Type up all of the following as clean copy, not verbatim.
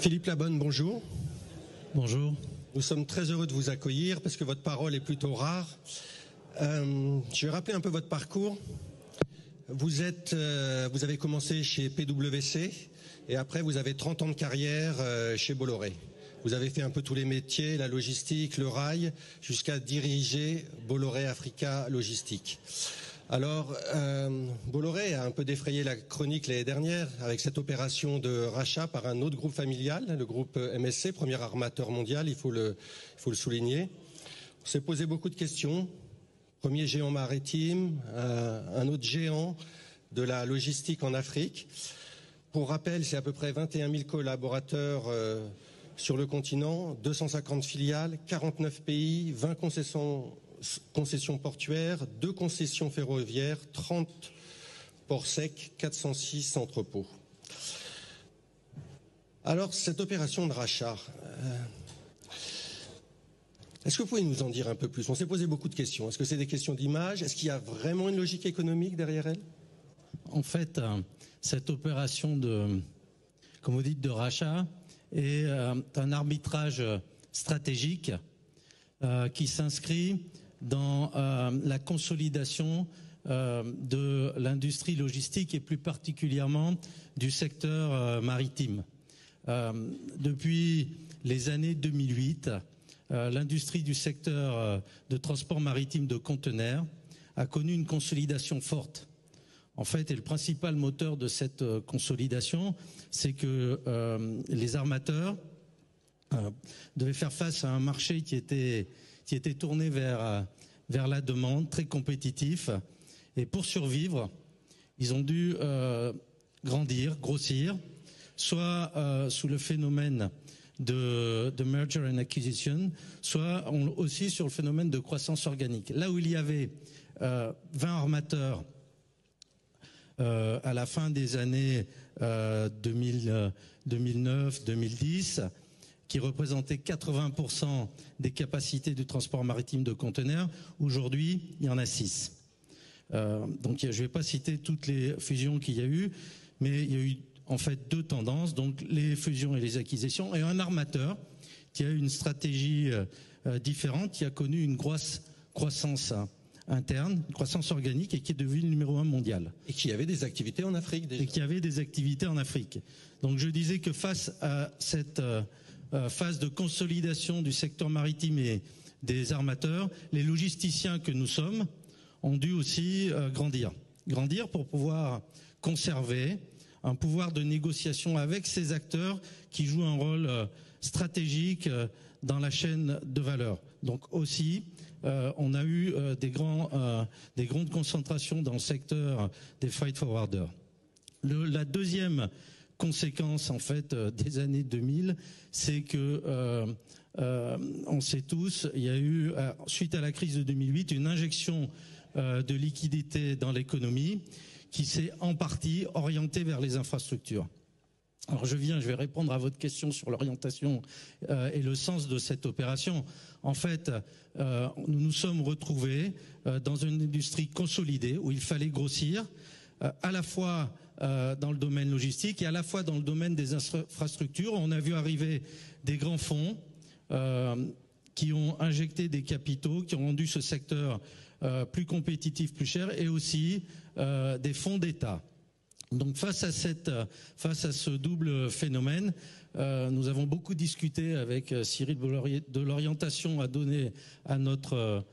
Philippe Labonne, bonjour. Bonjour. Nous sommes très heureux de vous accueillir parce que votre parole est plutôt rare. Je vais rappeler un peu votre parcours. Vous avez commencé chez PwC et après vous avez 30 ans de carrière chez Bolloré. Vous avez fait un peu tous les métiers, la logistique, le rail, jusqu'à diriger Bolloré Africa Logistique. Alors, Bolloré a un peu défrayé la chronique l'année dernière avec cette opération de rachat par un autre groupe familial, le groupe MSC, premier armateur mondial, il faut le souligner. On s'est posé beaucoup de questions. Premier géant maritime, un autre géant de la logistique en Afrique. Pour rappel, c'est à peu près 21 000 collaborateurs sur le continent, 250 filiales, 49 pays, 20 concessions portuaires, 2 concessions ferroviaires, 30 ports secs, 406 entrepôts. Alors, cette opération de rachat, est-ce que vous pouvez nous en dire un peu plus? On s'est posé beaucoup de questions. Est-ce que c'est des questions d'image? Est-ce qu'il y a vraiment une logique économique derrière elle? En fait, cette opération de, comme vous dites, de rachat est un arbitrage stratégique qui s'inscrit dans la consolidation de l'industrie logistique et plus particulièrement du secteur maritime. Depuis les années 2008, l'industrie du secteur de transport maritime de conteneurs a connu une consolidation forte. En fait, et le principal moteur de cette consolidation, c'est que les armateurs devaient faire face à un marché qui était tourné vers la demande, très compétitif. Et pour survivre, ils ont dû grossir, soit sous le phénomène de merger and acquisition, soit aussi sur le phénomène de croissance organique. Là où il y avait 20 armateurs à la fin des années 2009-2010, qui représentaient 80% des capacités du transport maritime de conteneurs, aujourd'hui, il y en a 6. Donc je ne vais pas citer toutes les fusions qu'il y a eu, mais il y a eu en fait 2 tendances, donc les fusions et les acquisitions, et un armateur qui a eu une stratégie différente, qui a connu une grosse croissance interne, une croissance organique et qui est devenu le numéro 1 mondial. Et qui avait des activités en Afrique déjà. Et qui avait des activités en Afrique. Donc je disais que face à cette phase de consolidation du secteur maritime et des armateurs, les logisticiens que nous sommes ont dû aussi grandir pour pouvoir conserver un pouvoir de négociation avec ces acteurs qui jouent un rôle stratégique dans la chaîne de valeur. Donc aussi, on a eu des grandes concentrations dans le secteur des freight forwarders. La deuxième conséquence en fait des années 2000, c'est que on sait tous, il y a eu suite à la crise de 2008 une injection de liquidités dans l'économie qui s'est en partie orientée vers les infrastructures. Alors je vais répondre à votre question sur l'orientation et le sens de cette opération. En fait, nous nous sommes retrouvés dans une industrie consolidée où il fallait grossir à la fois dans le domaine logistique et à la fois dans le domaine des infrastructures. On a vu arriver des grands fonds qui ont injecté des capitaux, qui ont rendu ce secteur plus compétitif, plus cher, et aussi des fonds d'État. Donc face à ce double phénomène, nous avons beaucoup discuté avec Cyril de l'orientation à donner à notre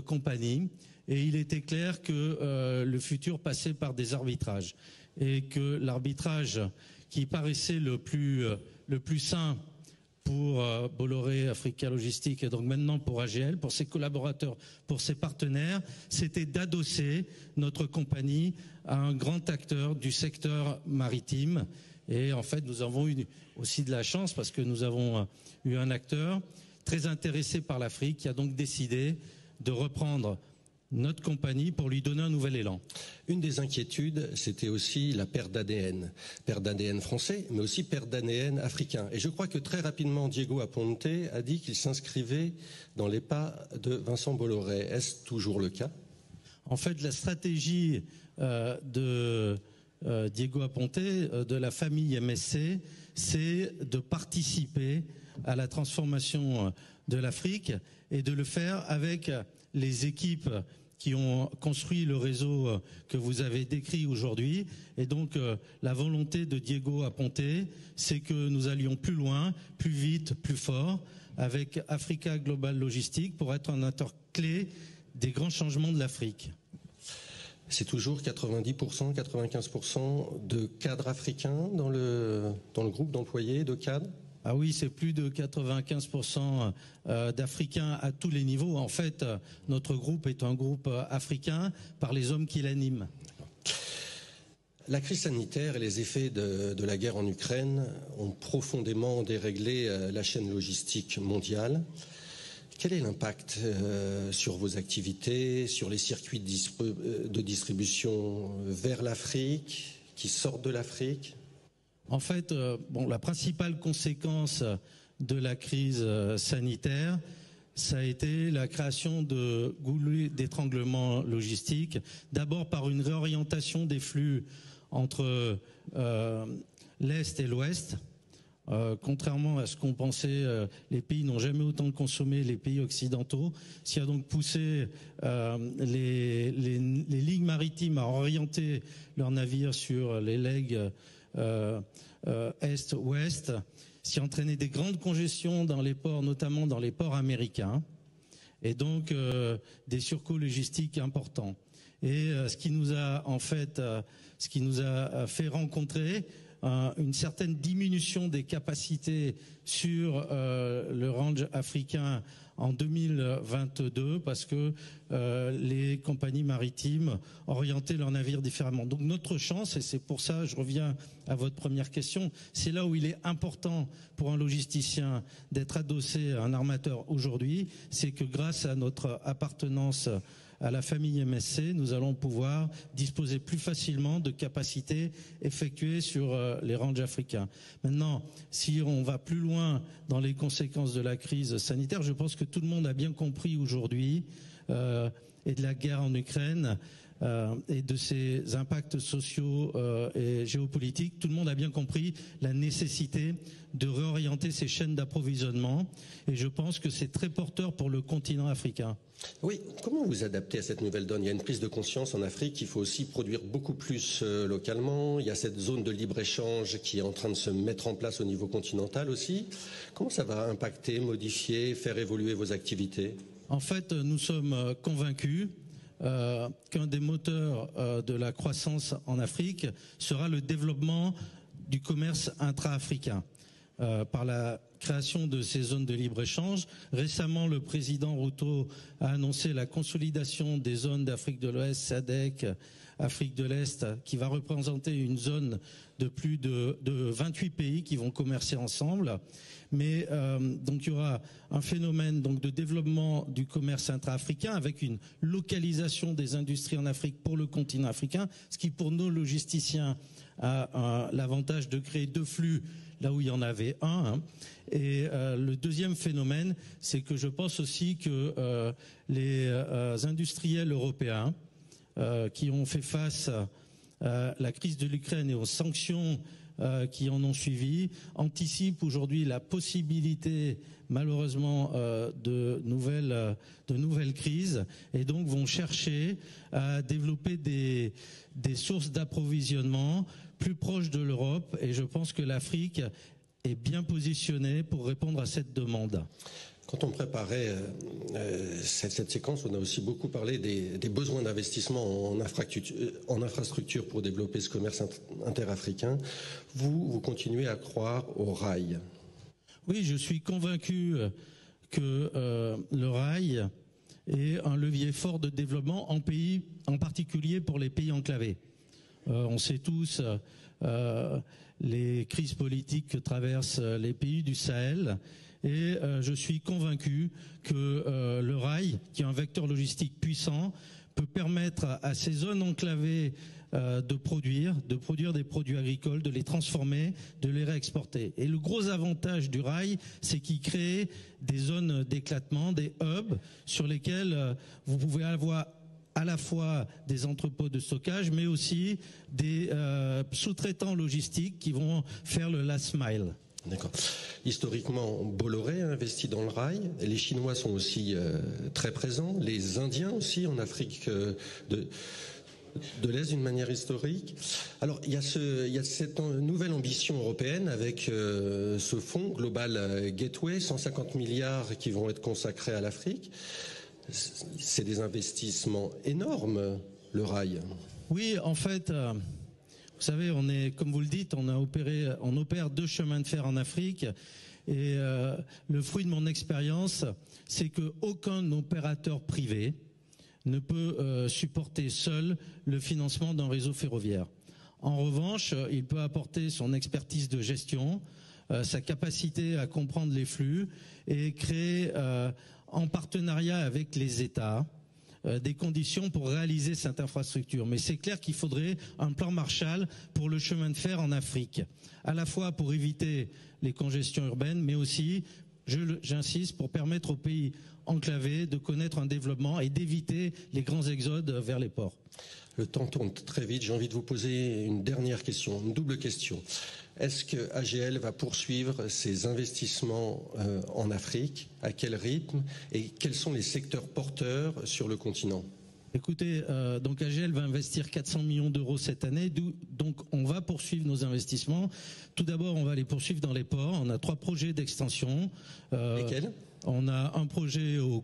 compagnie, et il était clair que le futur passait par des arbitrages et que l'arbitrage qui paraissait le plus sain pour Bolloré Africa Logistique et donc maintenant pour AGL, pour ses collaborateurs, pour ses partenaires, c'était d'adosser notre compagnie à un grand acteur du secteur maritime. Et en fait, nous avons eu aussi de la chance parce que nous avons eu un acteur très intéressé par l'Afrique qui a donc décidé de reprendre notre compagnie pour lui donner un nouvel élan. Une des inquiétudes, c'était aussi la perte d'ADN français, mais aussi perte d'ADN africain. Et je crois que très rapidement, Diego Aponte a dit qu'il s'inscrivait dans les pas de Vincent Bolloré. Est-ce toujours le cas? En fait, la stratégie de Diego Aponte, de la famille MSC, c'est de participer à la transformation de l'Afrique et de le faire avec les équipes qui ont construit le réseau que vous avez décrit aujourd'hui. Et donc, la volonté de Diego Aponte, c'est que nous allions plus loin, plus vite, plus fort, avec Africa Global Logistics pour être un acteur clé des grands changements de l'Afrique. C'est toujours 90%, 95% de cadres africains dans le groupe d'employés, de cadres? Ah oui, c'est plus de 95% d'Africains à tous les niveaux. En fait, notre groupe est un groupe africain par les hommes qui l'animent. La crise sanitaire et les effets de la guerre en Ukraine ont profondément déréglé la chaîne logistique mondiale. Quel est l'impact sur vos activités, sur les circuits de distribution vers l'Afrique, qui sortent de l'Afrique? En fait, la principale conséquence de la crise sanitaire, ça a été la création de goulets d'étranglement logistique, d'abord par une réorientation des flux entre l'Est et l'Ouest. Contrairement à ce qu'on pensait, les pays n'ont jamais autant consommé, les pays occidentaux, ce qui a donc poussé les lignes maritimes à orienter leurs navires sur les legs Est-Ouest, ce qui a entraîné des grandes congestions dans les ports, notamment dans les ports américains, et donc des surcoûts logistiques importants. Et ce qui nous a fait rencontrer une certaine diminution des capacités sur le range africain en 2022 parce que les compagnies maritimes orientaient leurs navires différemment. Donc notre chance, et c'est pour ça, je reviens à votre première question, c'est là où il est important pour un logisticien d'être adossé à un armateur aujourd'hui, c'est que grâce à notre appartenance à la famille MSC, nous allons pouvoir disposer plus facilement de capacités effectuées sur les ranges africains. Maintenant, si on va plus loin dans les conséquences de la crise sanitaire, je pense que tout le monde a bien compris aujourd'hui et de la guerre en Ukraine et de ses impacts sociaux et géopolitiques, tout le monde a bien compris la nécessité de réorienter ces chaînes d'approvisionnement et je pense que c'est très porteur pour le continent africain. Oui, comment vous adaptez à cette nouvelle donne? Il y a une prise de conscience en Afrique, il faut aussi produire beaucoup plus localement, il y a cette zone de libre-échange qui est en train de se mettre en place au niveau continental aussi. Comment ça va impacter, modifier, faire évoluer vos activités? En fait, nous sommes convaincus qu'un des moteurs de la croissance en Afrique sera le développement du commerce intra-africain. Par la création de ces zones de libre-échange. Récemment, le président Ruto a annoncé la consolidation des zones d'Afrique de l'Ouest, SADC, Afrique de l'Est, qui va représenter une zone de plus de 28 pays qui vont commercer ensemble. Mais donc il y aura un phénomène donc de développement du commerce intra-africain avec une localisation des industries en Afrique pour le continent africain, ce qui pour nos logisticiens a l'avantage de créer deux flux là où il y en avait un. Et le deuxième phénomène, c'est que je pense aussi que les industriels européens qui ont fait face à la crise de l'Ukraine et aux sanctions qui en ont suivi, anticipent aujourd'hui la possibilité malheureusement de nouvelles crises et donc vont chercher à développer des sources d'approvisionnement plus proches de l'Europe et je pense que l'Afrique est bien positionnée pour répondre à cette demande. Quand on préparait cette séquence, on a aussi beaucoup parlé des besoins d'investissement en infrastructure pour développer ce commerce interafricain. Vous continuez à croire au rail? Oui, je suis convaincu que le rail est un levier fort de développement en particulier pour les pays enclavés. On sait tous les crises politiques que traversent les pays du Sahel. Et je suis convaincu que le rail, qui est un vecteur logistique puissant, peut permettre à ces zones enclavées de produire des produits agricoles, de les transformer, de les réexporter. Et le gros avantage du rail, c'est qu'il crée des zones d'éclatement, des hubs, sur lesquels vous pouvez avoir à la fois des entrepôts de stockage, mais aussi des sous-traitants logistiques qui vont faire le last mile. D'accord. Historiquement, Bolloré a investi dans le rail. Les Chinois sont aussi très présents. Les Indiens aussi en Afrique de l'Est d'une manière historique. Alors, il y a cette nouvelle ambition européenne avec ce fonds Global Gateway, 150 milliards qui vont être consacrés à l'Afrique. C'est des investissements énormes, le rail. Oui, en fait, vous savez, on est, comme vous le dites, on opère 2 chemins de fer en Afrique. Et le fruit de mon expérience, c'est qu'aucun opérateur privé ne peut supporter seul le financement d'un réseau ferroviaire. En revanche, il peut apporter son expertise de gestion, sa capacité à comprendre les flux et créer, en partenariat avec les États, des conditions pour réaliser cette infrastructure. Mais c'est clair qu'il faudrait un plan Marshall pour le chemin de fer en Afrique, à la fois pour éviter les congestions urbaines, mais aussi, j'insiste, pour permettre aux pays enclavés de connaître un développement et d'éviter les grands exodes vers les ports. Le temps tourne très vite. J'ai envie de vous poser une dernière question, une double question. Est-ce que AGL va poursuivre ses investissements en Afrique? À quel rythme? Et quels sont les secteurs porteurs sur le continent? Écoutez, donc AGL va investir 400 millions d'euros cette année. Donc on va poursuivre nos investissements. Tout d'abord, on va les poursuivre dans les ports. On a 3 projets d'extension. Lesquels? On a un projet au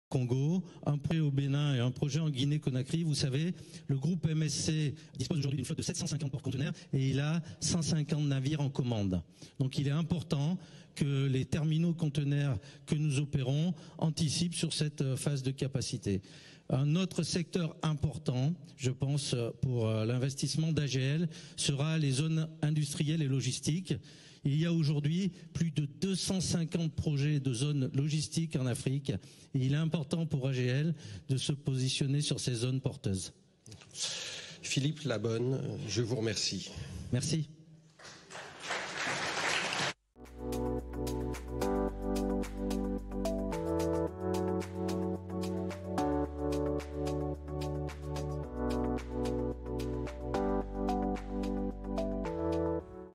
Congo, un projet au Bénin et un projet en Guinée-Conakry. Vous savez, le groupe MSC dispose aujourd'hui d'une flotte de 750 porte-conteneurs et il a 150 navires en commande. Donc il est important que les terminaux conteneurs que nous opérons anticipent sur cette phase de capacité. Un autre secteur important, je pense, pour l'investissement d'AGL sera les zones industrielles et logistiques. Il y a aujourd'hui plus de 250 projets de zones logistiques en Afrique et il est important pour AGL de se positionner sur ces zones porteuses. Philippe Labonne, je vous remercie. Merci.